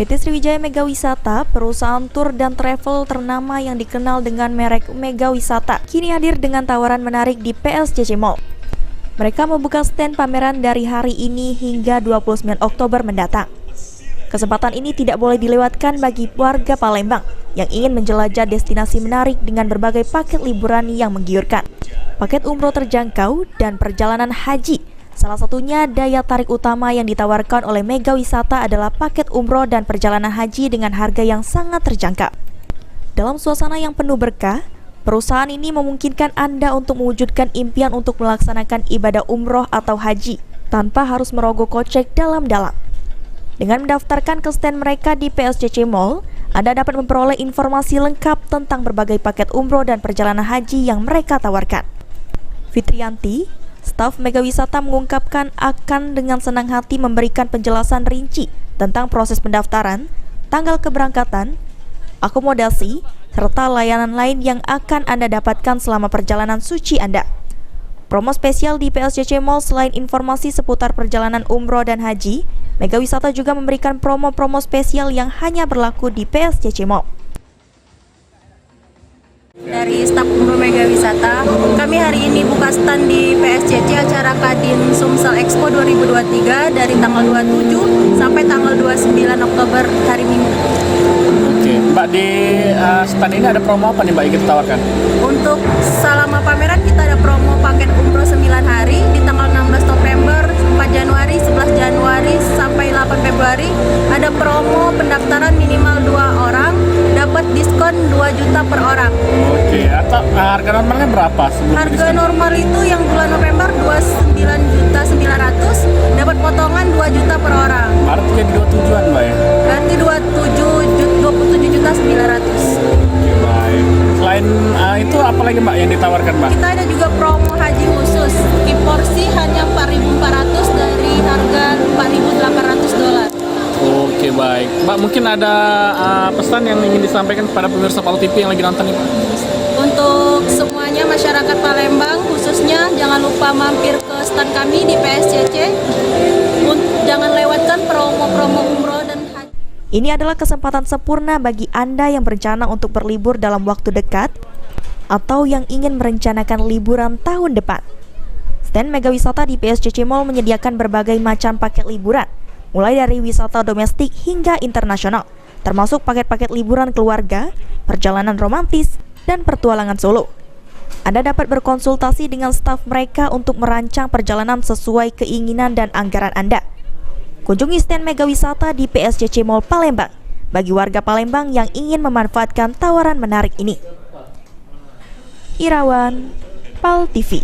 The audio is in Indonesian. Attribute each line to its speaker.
Speaker 1: PT Sriwijaya Mega Wisata, perusahaan tur dan travel ternama yang dikenal dengan merek Mega Wisata, kini hadir dengan tawaran menarik di PSCC Mall. Mereka membuka stand pameran dari hari ini hingga 29 Oktober mendatang. Kesempatan ini tidak boleh dilewatkan bagi warga Palembang yang ingin menjelajah destinasi menarik dengan berbagai paket liburan yang menggiurkan. Paket umroh terjangkau dan perjalanan haji. Salah satunya daya tarik utama yang ditawarkan oleh Mega Wisata adalah paket umroh dan perjalanan haji dengan harga yang sangat terjangkau. Dalam suasana yang penuh berkah, perusahaan ini memungkinkan Anda untuk mewujudkan impian untuk melaksanakan ibadah umroh atau haji tanpa harus merogoh kocek dalam-dalam. Dengan mendaftarkan ke stand mereka di PSCC Mall, Anda dapat memperoleh informasi lengkap tentang berbagai paket umroh dan perjalanan haji yang mereka tawarkan. Fitrianti, staf Mega Wisata, mengungkapkan akan dengan senang hati memberikan penjelasan rinci tentang proses pendaftaran, tanggal keberangkatan, akomodasi, serta layanan lain yang akan Anda dapatkan selama perjalanan suci Anda. Promo spesial di PSCC Mall selain informasi seputar perjalanan umroh dan haji, Mega Wisata juga memberikan promo-promo spesial yang hanya berlaku di PSCC Mall.
Speaker 2: Dari staf umroh Mega Wisata, kami hari ini buka stand di PSCC acara Kadin Sumsel Expo 2023 dari tanggal 27 sampai tanggal 29 Oktober hari Minggu.
Speaker 3: Oke, Mbak, di stand ini ada promo apa nih Mbak yang kita tawarkan?
Speaker 2: Untuk selama pameran kita ada promo paket umroh 9 hari di tanggal 16 November, 4 Januari, 11 Januari sampai 8 Februari. Ada promo pendaftaran minimal 2 orang, dapat diskon 2 juta per orang.
Speaker 3: Oke, atau harga normalnya berapa?
Speaker 2: Harga normal itu yang bulan November 29.900.000, dapat potongan 2 juta per orang.
Speaker 3: Artinya jadi 2 tujuan Mbak ya?
Speaker 2: Berarti 27.900.000.
Speaker 3: Oke, baik. Selain itu apa lagi Mbak yang ditawarkan Mbak?
Speaker 2: Kita ada juga promo haji khusus, di porsi hanya 4.400 dari harga $4.800.
Speaker 3: Oke, baik. Mbak, mungkin ada pesan yang ingin disampaikan kepada pemirsa Pal TV yang lagi nonton ini Pak?
Speaker 2: Untuk semuanya masyarakat Palembang khususnya, jangan lupa mampir ke stand kami di PSCC. Jangan lewatkan promo-promo umroh dan haji.
Speaker 1: Ini adalah kesempatan sempurna bagi Anda yang berencana untuk berlibur dalam waktu dekat atau yang ingin merencanakan liburan tahun depan. Stand Mega Wisata di PSCC Mall menyediakan berbagai macam paket liburan, mulai dari wisata domestik hingga internasional, termasuk paket-paket liburan keluarga, perjalanan romantis, dan pertualangan solo. Anda dapat berkonsultasi dengan staf mereka untuk merancang perjalanan sesuai keinginan dan anggaran Anda. Kunjungi stand Mega Wisata di PSCC Mall Palembang bagi warga Palembang yang ingin memanfaatkan tawaran menarik ini. Irawan, Pal TV.